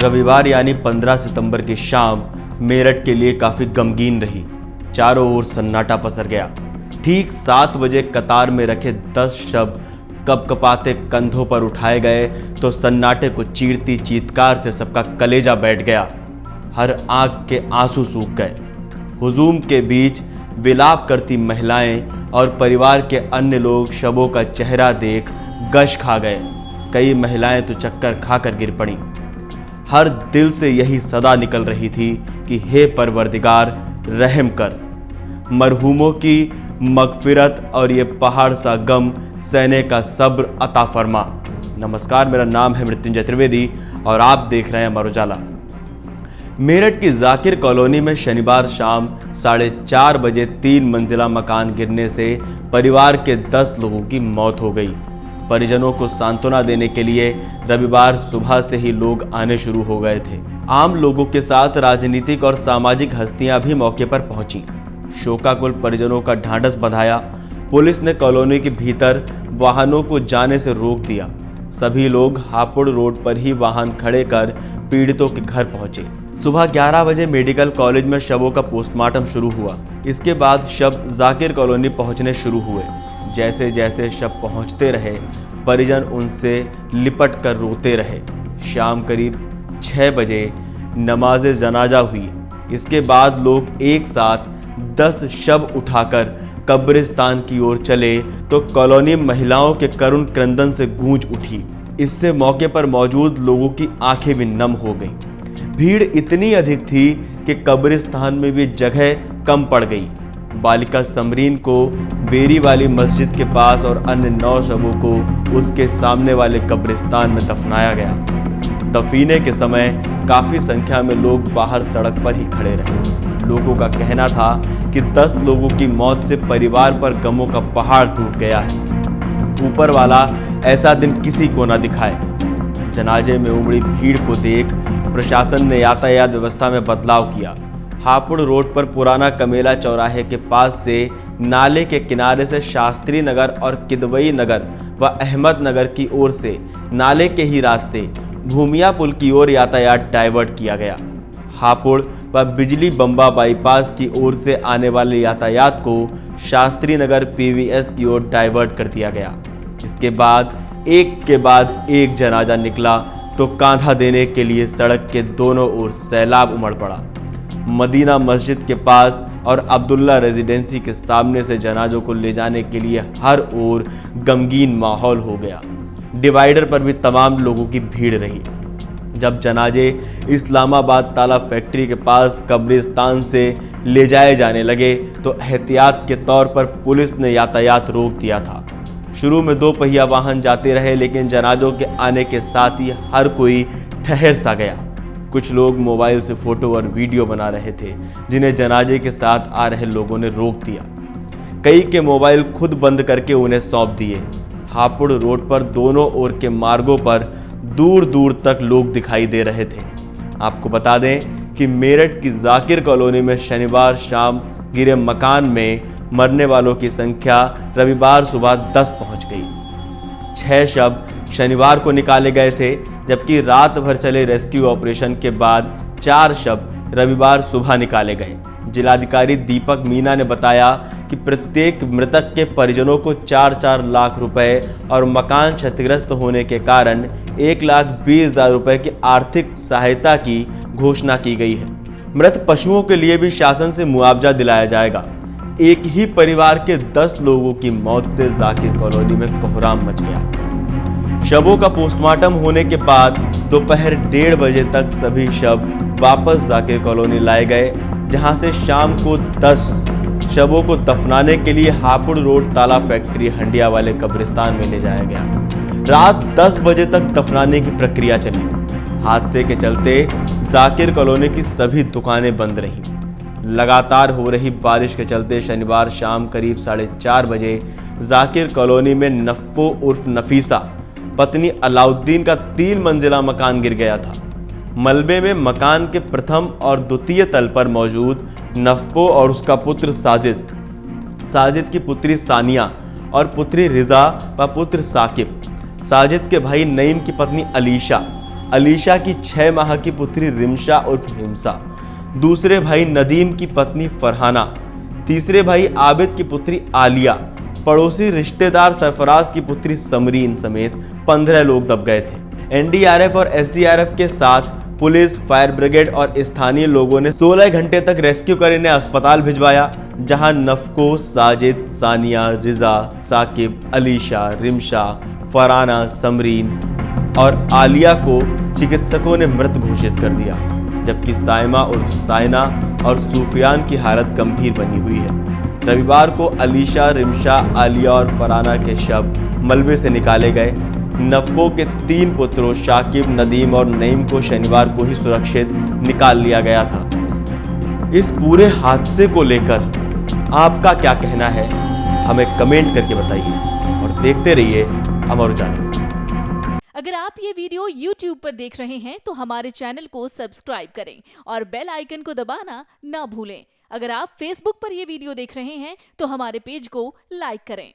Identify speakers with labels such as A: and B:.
A: रविवार यानी 15 सितंबर की शाम मेरठ के लिए काफ़ी गमगीन रही। चारों ओर सन्नाटा पसर गया। ठीक 7 बजे कतार में रखे 10 शव कपकपाते कंधों पर उठाए गए तो सन्नाटे को चीरती चीत्कार से सबका कलेजा बैठ गया। हर आंख के आंसू सूख गए। हुजूम के बीच विलाप करती महिलाएं और परिवार के अन्य लोग शवों का चेहरा देख गश खा गए। कई महिलाएं तो चक्कर खाकर गिर पड़ीं। हर दिल से यही सदा निकल रही थी कि हे परवरदिगार रहम कर, मरहूमों की मगफिरत और ये पहाड़ सा गम सहने का सब्र अता फरमा। नमस्कार, मेरा नाम है मृत्युंजय त्रिवेदी और आप देख रहे हैं अमर उजाला। मेरठ की जाकिर कॉलोनी में शनिवार शाम 4:30 बजे 3 मंजिला मकान गिरने से परिवार के 10 लोगों की मौत हो गई। परिजनों को सांत्वना देने के लिए रविवार सुबह से ही लोग आने शुरू हो गए थे। आम लोगों के साथ राजनीतिक और सामाजिक हस्तियां भी मौके पर पहुंची। शोकाकुल परिजनों का ढांढस बंधाया। पुलिस ने कॉलोनी के भीतर वाहनों को जाने से रोक दिया। सभी लोग हापुड़ रोड पर ही वाहन खड़े कर पीड़ितों के घर पहुंचे। सुबह 11 बजे मेडिकल कॉलेज में शवों का पोस्टमार्टम शुरू हुआ। इसके बाद शव जाकिर कॉलोनी पहुंचने शुरू हुए। जैसे जैसे शव पहुंचते रहे, परिजन उनसे लिपट कर रोते रहे। शाम करीब 6 बजे नमाज जनाजा हुई। इसके बाद लोग एक साथ 10 शव उठाकर कब्रिस्तान की ओर चले तो कॉलोनी महिलाओं के करुण क्रंदन से गूंज उठी। इससे मौके पर मौजूद लोगों की आंखें भी नम हो गईं। भीड़ इतनी अधिक थी कि कब्रिस्तान में भी जगह कम पड़ गई। बालिका समरीन को बेरी वाली मस्जिद के पास और अन्य 9 शवों को उसके सामने वाले कब्रिस्तान में दफनाया गया। दफीने के समय काफ़ी संख्या में लोग बाहर सड़क पर ही खड़े रहे। लोगों का कहना था कि 10 लोगों की मौत से परिवार पर गमों का पहाड़ टूट गया है। ऊपर वाला ऐसा दिन किसी को न दिखाए। जनाजे में उमड़ी भीड़ को देख प्रशासन ने यातायात व्यवस्था में बदलाव किया। हापुड़ रोड पर पुराना कमेला चौराहे के पास से नाले के किनारे से शास्त्री नगर और किदवई नगर व अहमद नगर की ओर से नाले के ही रास्ते भूमिया पुल की ओर यातायात डाइवर्ट किया गया। हापुड़ व बिजली बम्बा बाईपास की ओर से आने वाले यातायात को शास्त्री नगर पीवीएस की ओर डाइवर्ट कर दिया गया। इसके बाद एक के बाद एक जनाजा निकला तो कांधा देने के लिए सड़क के दोनों ओर सैलाब उमड़ पड़ा। मदीना मस्जिद के पास और अब्दुल्ला रेजिडेंसी के सामने से जनाजों को ले जाने के लिए हर ओर गमगीन माहौल हो गया। डिवाइडर पर भी तमाम लोगों की भीड़ रही। जब जनाजे इस्लामाबाद ताला फैक्ट्री के पास कब्रिस्तान से ले जाए जाने लगे तो एहतियात के तौर पर पुलिस ने यातायात रोक दिया था। शुरू में 2 पहिया वाहन जाते रहे, लेकिन जनाजों के आने के साथ ही हर कोई ठहर सा गया। कुछ लोग मोबाइल से फोटो और वीडियो बना रहे थे, जिन्हें जनाजे के साथ आ रहे लोगों ने रोक दिया। कई के मोबाइल खुद बंद करके उन्हें सौंप दिए। हापुड़ रोड पर दोनों ओर के मार्गों पर दूर दूर तक लोग दिखाई दे रहे थे। आपको बता दें कि मेरठ की जाकिर कॉलोनी में शनिवार शाम गिरे मकान में मरने वालों की संख्या रविवार सुबह 10 पहुंच गई। 6 शव शनिवार को निकाले गए थे, जबकि रात भर चले रेस्क्यू ऑपरेशन के बाद 4 शव रविवार सुबह निकाले गए। जिलाधिकारी दीपक मीना ने बताया कि प्रत्येक मृतक के परिजनों को 4-4 लाख रुपए और मकान क्षतिग्रस्त होने के कारण 1,20,000 रुपए की आर्थिक सहायता की घोषणा की गई है। मृत पशुओं के लिए भी शासन से मुआवजा दिलाया जाएगा। एक ही परिवार के 10 लोगों की मौत से जाकिर कॉलोनी में कोहराम मच गया। शवों का पोस्टमार्टम होने के बाद दोपहर 1:30 बजे तक सभी शव वापस जाकिर कॉलोनी लाए गए, जहां से शाम को 10 शवों को दफनाने के लिए हापुड़ रोड ताला फैक्ट्री हंडिया वाले कब्रिस्तान में ले जाया गया। रात 10 बजे तक दफनाने की प्रक्रिया चली। हादसे के चलते जाकिर कॉलोनी की सभी दुकानें बंद रहीं। लगातार हो रही बारिश के चलते शनिवार शाम करीब 4:30 बजे जाकिर कॉलोनी में नफ़्फो उर्फ नफीसा पत्नी अलाउद्दीन का 3 मंजिला मकान गिर गया था। मलबे में मकान के प्रथम और द्वितीय तल पर मौजूद नफ़्फो और उसका पुत्र साजिद की पुत्री सानिया और पुत्री रिजा व पुत्र साकिब, साजिद के भाई नईम की पत्नी अलीशा, अलीशा की 6 माह की पुत्री रिमशा उर्फ हिमसा, दूसरे भाई नदीम की पत्नी फरहाना, तीसरे भाई आबिद की पुत्री आलिया, पड़ोसी रिश्तेदार सरफराज की पुत्री समरीन समेत 15 लोग दब गए थे। एनडीआरएफ और एसडीआरएफ के साथ पुलिस, फायर ब्रिगेड और स्थानीय लोगों ने 16 घंटे तक रेस्क्यू कर इन्हें अस्पताल भिजवाया, जहां नफको, साजिद, सानिया, रिजा, साकिब, अलीशा, रिमशा, फराना, समरीन और आलिया को चिकित्सकों ने मृत घोषित कर दिया, जबकि साइमा उर्फ साइना और सूफियान की हालत गंभीर बनी हुई है। रविवार को अलीशा, रिमशा, आलिया और फराना के शव मलबे से निकाले गए। नफो के 3 पुत्रों शाकिब, नदीम और नईम को शनिवार को ही सुरक्षित निकाल लिया गया था। इस पूरे हादसे को लेकर आपका क्या कहना है, हमें कमेंट करके बताइए और देखते रहिए अमर उजाला।
B: अगर आप ये वीडियो YouTube पर देख रहे हैं तो हमारे चैनल को सब्सक्राइब करें और बेल आइकन को दबाना ना भूलें। अगर आप Facebook पर ये वीडियो देख रहे हैं तो हमारे पेज को लाइक करें।